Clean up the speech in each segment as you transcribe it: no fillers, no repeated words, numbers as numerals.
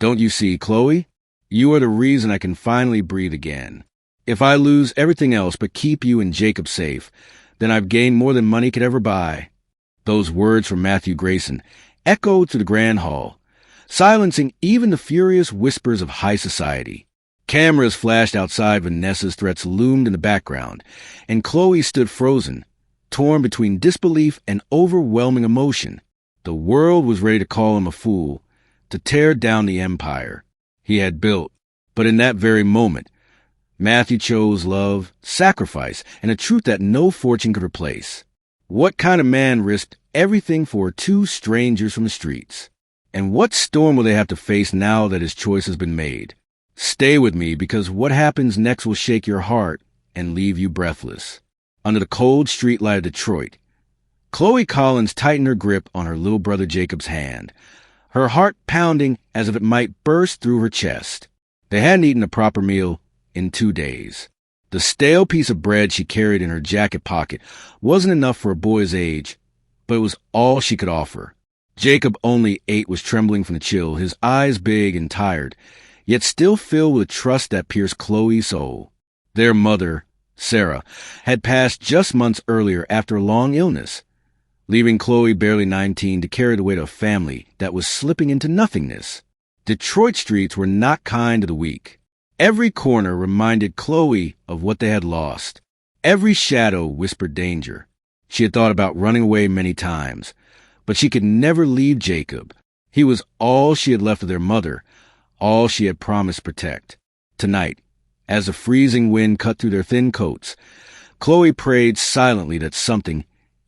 Don't you see, Chloe? You are the reason I can finally breathe again. If I lose everything else but keep you and Jacob safe, then I've gained more than money could ever buy." Those words from Matthew Grayson echoed through the grand hall, silencing even the furious whispers of high society. Cameras flashed outside. Vanessa's threats loomed in the background, and Chloe stood frozen, torn between disbelief and overwhelming emotion. The world was ready to call him a fool, to tear down the empire he had built. But in that very moment, Matthew chose love, sacrifice, and a truth that no fortune could replace. What kind of man risked everything for two strangers from the streets? And what storm will they have to face now that his choice has been made? Stay with me, because what happens next will shake your heart and leave you breathless. Under the cold streetlight of Detroit, Chloe Collins tightened her grip on her little brother Jacob's hand, her heart pounding as if it might burst through her chest. They hadn't eaten a proper meal in 2 days. The stale piece of bread she carried in her jacket pocket wasn't enough for a boy's age, but it was all she could offer. Jacob only ate was trembling from the chill, his eyes big and tired, yet still filled with trust that pierced Chloe's soul. Their mother, Sarah, had passed just months earlier after a long illness, leaving Chloe barely 19 to carry the weight of a family that was slipping into nothingness. Detroit streets were not kind to the weak. Every corner reminded Chloe of what they had lost. Every shadow whispered danger. She had thought about running away many times, but she could never leave Jacob. He was all she had left of their mother, all she had promised to protect. Tonight, as the freezing wind cut through their thin coats, Chloe prayed silently that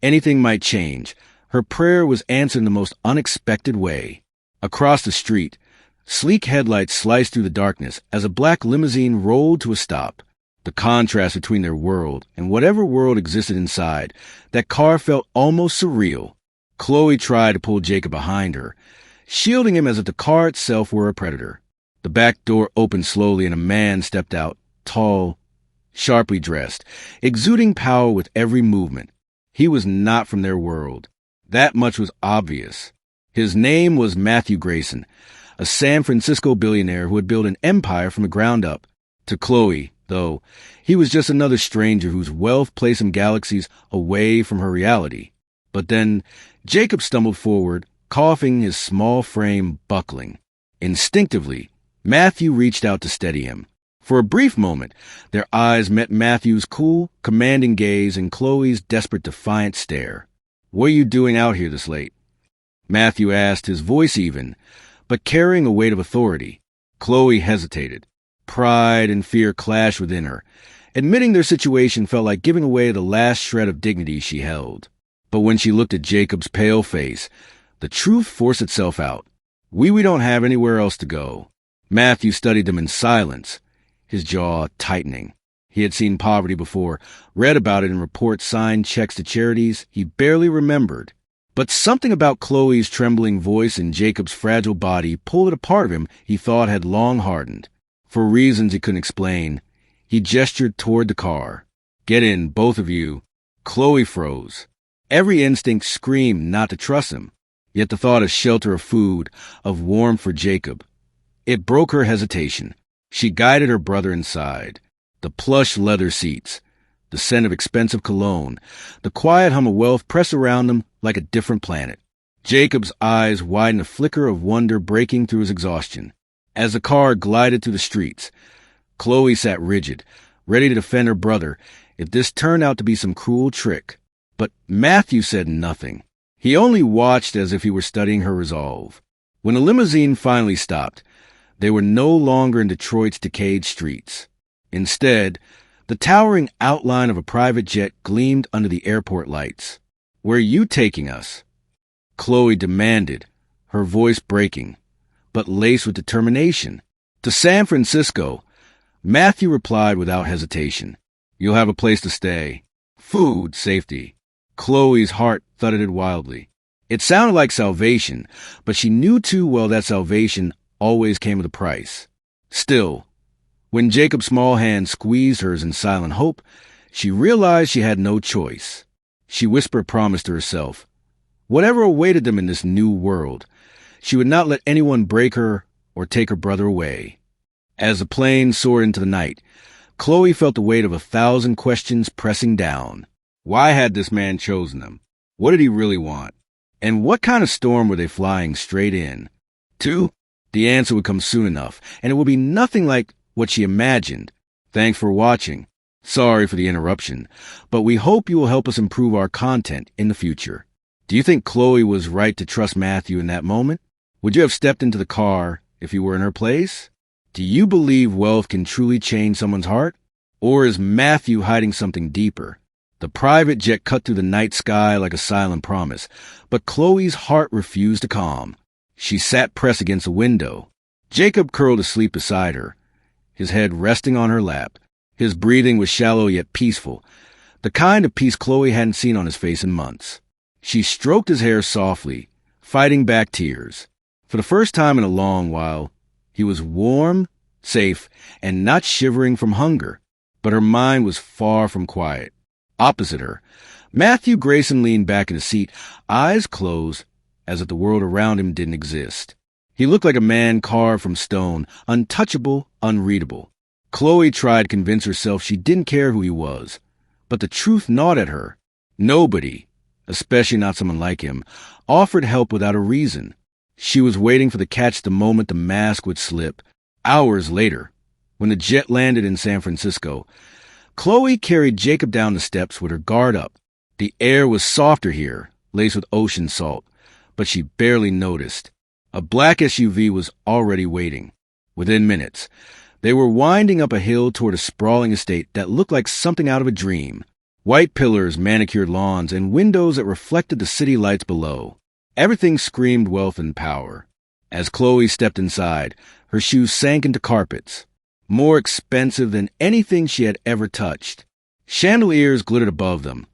anything might change. Her prayer was answered in the most unexpected way. Across the street, sleek headlights sliced through the darkness as a black limousine rolled to a stop. The contrast between their world and whatever world existed inside, that car felt almost surreal. Chloe tried to pull Jacob behind her, shielding him as if the car itself were a predator. The back door opened slowly and a man stepped out, tall, sharply dressed, exuding power with every movement. He was not from their world. That much was obvious. His name was Matthew Grayson, a San Francisco billionaire who had built an empire from the ground up. To Chloe, though, he was just another stranger whose wealth placed him galaxies away from her reality. But then Jacob stumbled forward, coughing, his small frame buckling. Instinctively, Matthew reached out to steady him. For a brief moment, their eyes met Matthew's cool, commanding gaze and Chloe's desperate, defiant stare. "What are you doing out here this late?" Matthew asked, his voice even, but carrying a weight of authority. Chloe hesitated. Pride and fear clashed within her. Admitting their situation felt like giving away the last shred of dignity she held. But when she looked at Jacob's pale face, the truth forced itself out. We don't have anywhere else to go." Matthew studied them in silence, his jaw tightening. He had seen poverty before, read about it in reports, signed checks to charities he barely remembered. But something about Chloe's trembling voice and Jacob's fragile body pulled at a part of him he thought had long hardened. For reasons he couldn't explain, he gestured toward the car. "Get in, both of you." Chloe froze. Every instinct screamed not to trust him, yet the thought of shelter, of food, of warmth for Jacob, it broke her hesitation. She guided her brother inside. The plush leather seats, the scent of expensive cologne, the quiet hum of wealth pressed around them like a different planet. Jacob's eyes widened, a flicker of wonder breaking through his exhaustion. As the car glided through the streets, Chloe sat rigid, ready to defend her brother if this turned out to be some cruel trick. But Matthew said nothing. He only watched as if he were studying her resolve. When the limousine finally stopped, they were no longer in Detroit's decayed streets. Instead, the towering outline of a private jet gleamed under the airport lights. "Where are you taking us?" Chloe demanded, her voice breaking, but laced with determination. "To San Francisco." Matthew replied without hesitation. "You'll have a place to stay. Food, safety." Chloe's heart thudded wildly. It sounded like salvation, but she knew too well that salvation always came with a price. Still, when Jacob's small hand squeezed hers in silent hope, she realized she had no choice. She whispered a promise to herself. Whatever awaited them in this new world, she would not let anyone break her or take her brother away. As the plane soared into the night, Chloe felt the weight of 1,000 questions pressing down. Why had this man chosen them? What did he really want? And what kind of storm were they flying straight in? 2. The answer would come soon enough, and it would be nothing like what she imagined. Thanks for watching. Sorry for the interruption, but we hope you will help us improve our content in the future. Do you think Chloe was right to trust Matthew in that moment? Would you have stepped into the car if you were in her place? Do you believe wealth can truly change someone's heart? Or is Matthew hiding something deeper? The private jet cut through the night sky like a silent promise, but Chloe's heart refused to calm. She sat pressed against the window. Jacob curled asleep beside her, his head resting on her lap. His breathing was shallow yet peaceful, the kind of peace Chloe hadn't seen on his face in months. She stroked his hair softly, fighting back tears. For the first time in a long while, he was warm, safe, and not shivering from hunger. But her mind was far from quiet. Opposite her, Matthew Grayson leaned back in his seat, eyes closed, as if the world around him didn't exist. He looked like a man carved from stone, untouchable, unreadable. Chloe tried to convince herself she didn't care who he was, but the truth gnawed at her. Nobody, especially not someone like him, offered help without a reason. She was waiting for the moment the mask would slip. Hours later, when the jet landed in San Francisco, Chloe carried Jacob down the steps with her guard up. The air was softer here, laced with ocean salt, but she barely noticed. A black SUV was already waiting. Within minutes, they were winding up a hill toward a sprawling estate that looked like something out of a dream. White pillars, manicured lawns, and windows that reflected the city lights below. Everything screamed wealth and power. As Chloe stepped inside, her shoes sank into carpets, more expensive than anything she had ever touched. Chandeliers glittered above them,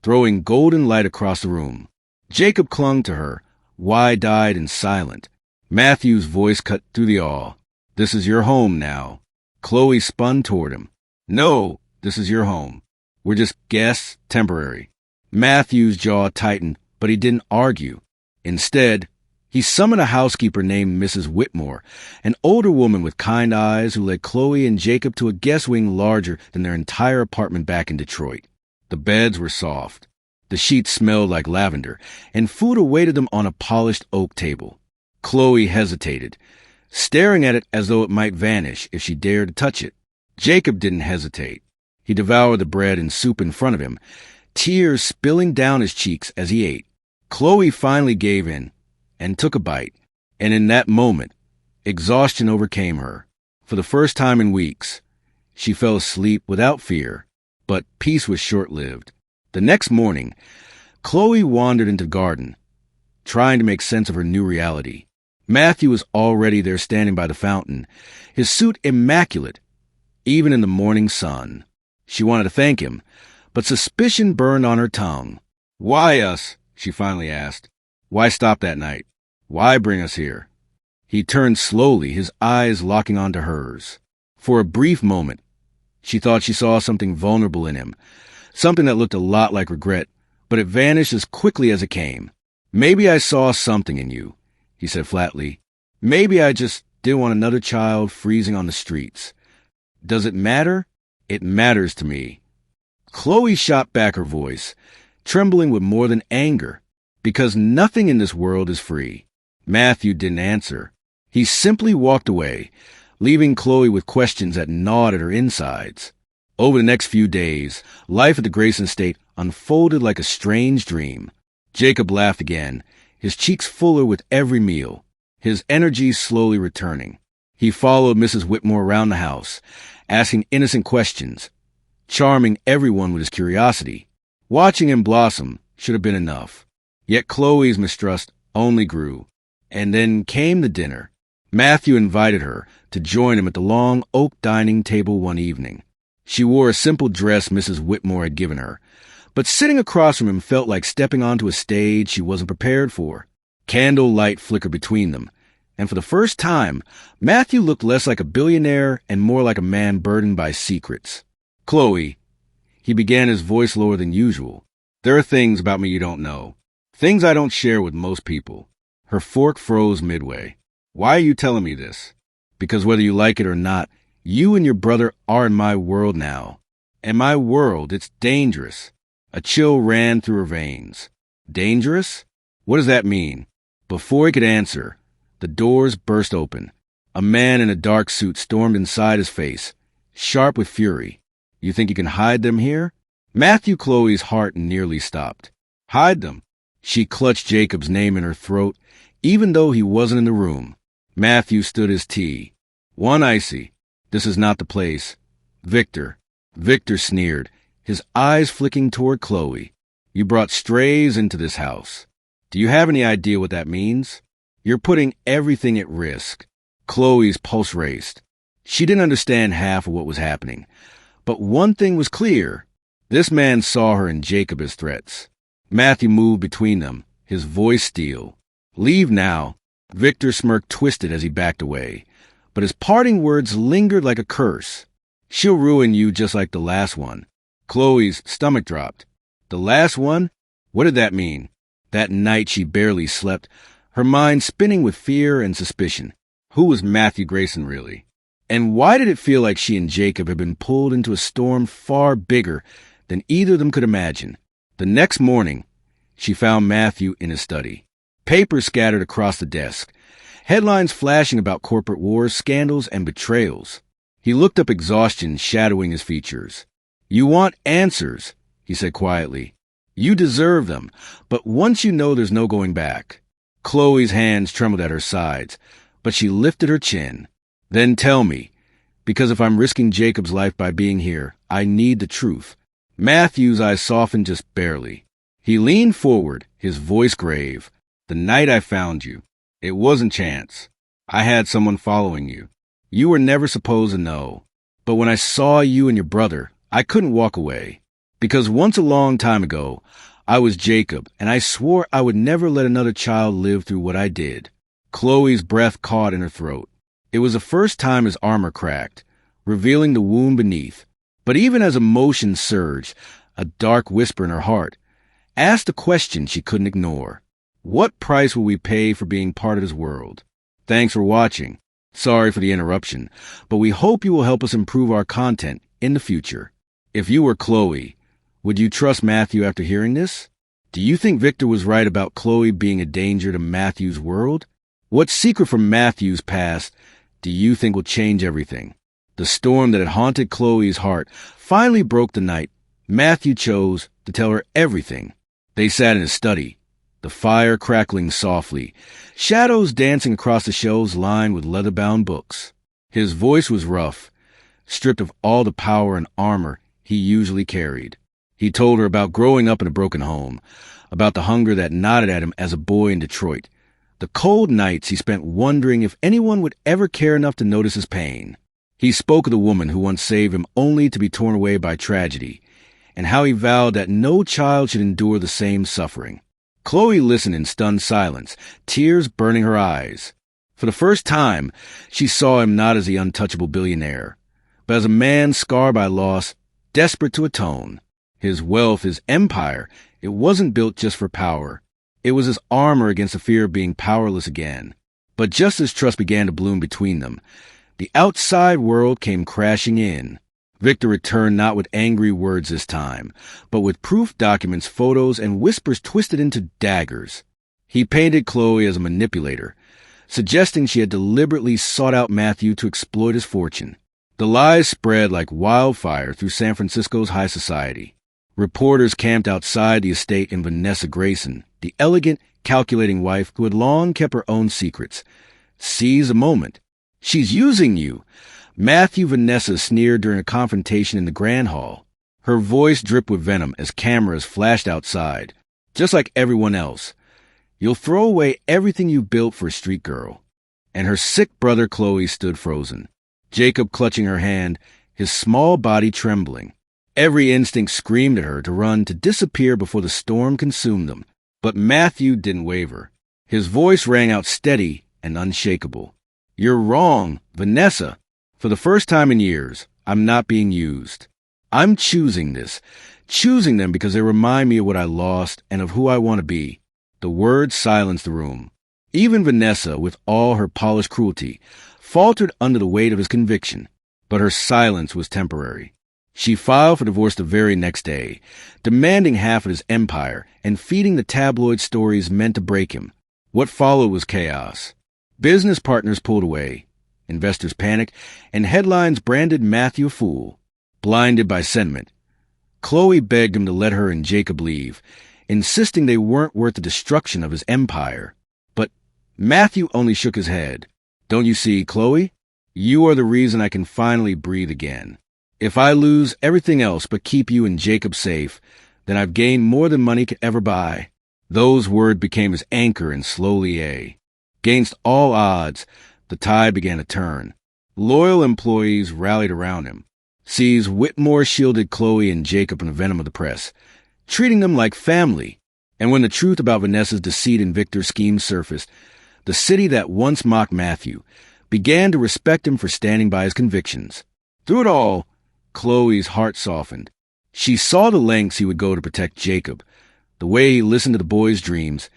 throwing golden light across the room. Jacob clung to her, wide-eyed and silent. Matthew's voice cut through the awe. "This is your home now." Chloe spun toward him. "No, this is your home. We're just guests, temporary." Matthew's jaw tightened, but he didn't argue. Instead, he summoned a housekeeper named Mrs. Whitmore, an older woman with kind eyes who led Chloe and Jacob to a guest wing larger than their entire apartment back in Detroit. The beds were soft. The sheets smelled like lavender, and food awaited them on a polished oak table. Chloe hesitated, staring at it as though it might vanish if she dared to touch it. Jacob didn't hesitate. He devoured the bread and soup in front of him, tears spilling down his cheeks as he ate. Chloe finally gave in and took a bite, and in that moment, exhaustion overcame her. For the first time in weeks, she fell asleep without fear, but peace was short-lived. The next morning, Chloe wandered into the garden, trying to make sense of her new reality. Matthew was already there standing by the fountain, his suit immaculate, even in the morning sun. She wanted to thank him, but suspicion burned on her tongue. "Why us?" she finally asked. "Why stop that night? Why bring us here?" He turned slowly, his eyes locking onto hers. For a brief moment, she thought she saw something vulnerable in him, something that looked a lot like regret, but it vanished as quickly as it came. "Maybe I saw something in you," he said flatly. "Maybe I just didn't want another child freezing on the streets. Does it matter? It matters to me." Chloe shot back her voice, trembling with more than anger, because nothing in this world is free. Matthew didn't answer. He simply walked away, leaving Chloe with questions that gnawed at her insides. Over the next few days, life at the Grayson estate unfolded like a strange dream. Jacob laughed again, his cheeks fuller with every meal, his energy slowly returning. He followed Mrs. Whitmore around the house, asking innocent questions, charming everyone with his curiosity. Watching him blossom should have been enough. Yet Chloe's mistrust only grew. And then came the dinner. Matthew invited her to join him at the long oak dining table one evening. She wore a simple dress Mrs. Whitmore had given her, but sitting across from him felt like stepping onto a stage she wasn't prepared for. Candle light flickered between them, and for the first time, Matthew looked less like a billionaire and more like a man burdened by secrets. "Chloe," he began, his voice lower than usual, "there are things about me you don't know. Things I don't share with most people." Her fork froze midway. Why are you telling me this? Because whether you like it or not, you and your brother are in my world now. And my world, it's dangerous. A chill ran through her veins. Dangerous? What does that mean? Before he could answer, the doors burst open. A man in a dark suit stormed inside his face, sharp with fury. You think you can hide them here? Matthew Chloe's heart nearly stopped. Hide them? She clutched Jacob's name in her throat, even though he wasn't in the room. Matthew stood his tea. One icy. This is not the place. Victor. Victor sneered, his eyes flicking toward Chloe. You brought strays into this house. Do you have any idea what that means? You're putting everything at risk. Chloe's pulse raced. She didn't understand half of what was happening. But one thing was clear. This man saw her and Jacob as threats. Matthew moved between them, his voice steel. Leave now. Victor's smirk twisted as he backed away. But his parting words lingered like a curse. She'll ruin you just like the last one. Chloe's stomach dropped. The last one? What did that mean? That night she barely slept, her mind spinning with fear and suspicion. Who was Matthew Grayson really? And why did it feel like she and Jacob had been pulled into a storm far bigger than either of them could imagine? The next morning, she found Matthew in his study. Papers scattered across the desk. Headlines flashing about corporate wars, scandals, and betrayals. He looked up, exhaustion shadowing his features. You want answers, he said quietly. You deserve them, but once you know there's no going back. Chloe's hands trembled at her sides, but she lifted her chin. Then tell me, because if I'm risking Jacob's life by being here, I need the truth. Matthew's eyes softened just barely. He leaned forward, his voice grave. The night I found you, it wasn't chance. I had someone following you. You were never supposed to know. But when I saw you and your brother, I couldn't walk away. Because once a long time ago, I was Jacob, and I swore I would never let another child live through what I did. Chloe's breath caught in her throat. It was the first time his armor cracked, revealing the wound beneath. But even as emotions surged, a dark whisper in her heart asked a question she couldn't ignore. What price will we pay for being part of this world? Thanks for watching. Sorry for the interruption, but we hope you will help us improve our content in the future. If you were Chloe, would you trust Matthew after hearing this? Do you think Victor was right about Chloe being a danger to Matthew's world? What secret from Matthew's past do you think will change everything? The storm that had haunted Chloe's heart finally broke the night. Matthew chose to tell her everything. They sat in his study, the fire crackling softly, shadows dancing across the shelves lined with leather-bound books. His voice was rough, stripped of all the power and armor he usually carried. He told her about growing up in a broken home, about the hunger that gnawed at him as a boy in Detroit, the cold nights he spent wondering if anyone would ever care enough to notice his pain. He spoke of the woman who once saved him only to be torn away by tragedy, and how he vowed that no child should endure the same suffering. Chloe listened in stunned silence, tears burning her eyes. For the first time, she saw him not as the untouchable billionaire, but as a man scarred by loss, desperate to atone. His wealth, his empire, it wasn't built just for power. It was his armor against the fear of being powerless again. But just as trust began to bloom between them, the outside world came crashing in. Victor returned not with angry words this time, but with proof documents, photos, and whispers twisted into daggers. He painted Chloe as a manipulator, suggesting she had deliberately sought out Matthew to exploit his fortune. The lies spread like wildfire through San Francisco's high society. Reporters camped outside the estate in Vanessa Grayson, the elegant, calculating wife who had long kept her own secrets. Seize a moment. She's using you. Matthew Vanessa sneered during a confrontation in the Grand Hall. Her voice dripped with venom as cameras flashed outside. Just like everyone else. You'll throw away everything you built for a street girl. And her sick brother Chloe stood frozen. Jacob clutching her hand, his small body trembling. Every instinct screamed at her to run, to disappear before the storm consumed them. But Matthew didn't waver. His voice rang out steady and unshakable. You're wrong, Vanessa. For the first time in years, I'm not being used. I'm choosing this. Choosing them because they remind me of what I lost and of who I want to be. The words silenced the room. Even Vanessa, with all her polished cruelty, faltered under the weight of his conviction. But her silence was temporary. She filed for divorce the very next day, demanding half of his empire and feeding the tabloid stories meant to break him. What followed was chaos. Business partners pulled away, investors panicked, and headlines branded Matthew a fool. Blinded by sentiment, Chloe begged him to let her and Jacob leave, insisting they weren't worth the destruction of his empire. But Matthew only shook his head. "Don't you see, Chloe? You are the reason I can finally breathe again. If I lose everything else but keep you and Jacob safe, then I've gained more than money could ever buy." Those words became his anchor and slowly. Against all odds, the tide began to turn. Loyal employees rallied around him. Sees Whitmore shielded Chloe and Jacob from the venom of the press, treating them like family. And when the truth about Vanessa's deceit and Victor's scheme surfaced, the city that once mocked Matthew began to respect him for standing by his convictions. Through it all, Chloe's heart softened. She saw the lengths he would go to protect Jacob, the way he listened to the boy's dreams,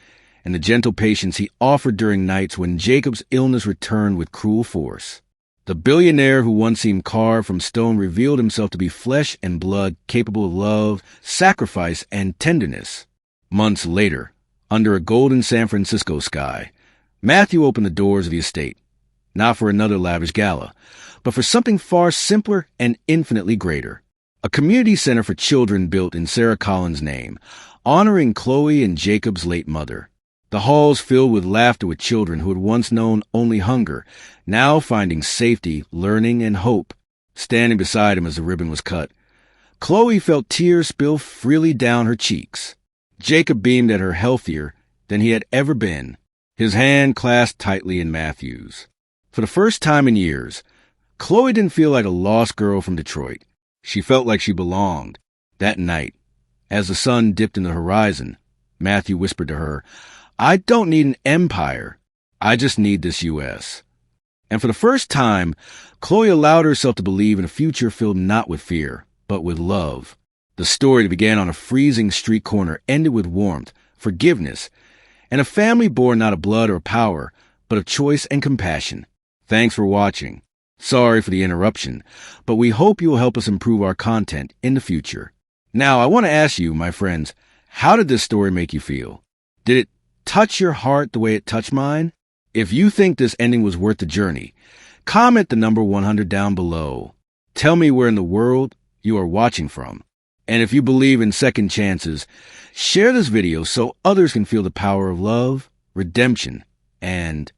and the gentle patience he offered during nights when Jacob's illness returned with cruel force. The billionaire who once seemed carved from stone revealed himself to be flesh and blood, capable of love, sacrifice, and tenderness. Months later, under a golden San Francisco sky, Matthew opened the doors of the estate, not for another lavish gala, but for something far simpler and infinitely greater. A community center for children built in Sarah Collins' name, honoring Chloe and Jacob's late mother. The halls filled with laughter with children who had once known only hunger, now finding safety, learning, and hope. Standing beside him as the ribbon was cut, Chloe felt tears spill freely down her cheeks. Jacob beamed at her healthier than he had ever been, his hand clasped tightly in Matthew's. For the first time in years, Chloe didn't feel like a lost girl from Detroit. She felt like she belonged. That night, as the sun dipped in the horizon, Matthew whispered to her, "I don't need an empire. I just need this U.S." And for the first time, Chloe allowed herself to believe in a future filled not with fear, but with love. The story that began on a freezing street corner ended with warmth, forgiveness, and a family born not of blood or power, but of choice and compassion. Thanks for watching. Sorry for the interruption, but we hope you will help us improve our content in the future. Now, I want to ask you, my friends, how did this story make you feel? Did it touch your heart the way it touched mine? If you think this ending was worth the journey, comment the number 100 down below. Tell me where in the world you are watching from. And if you believe in second chances, share this video so others can feel the power of love, redemption, and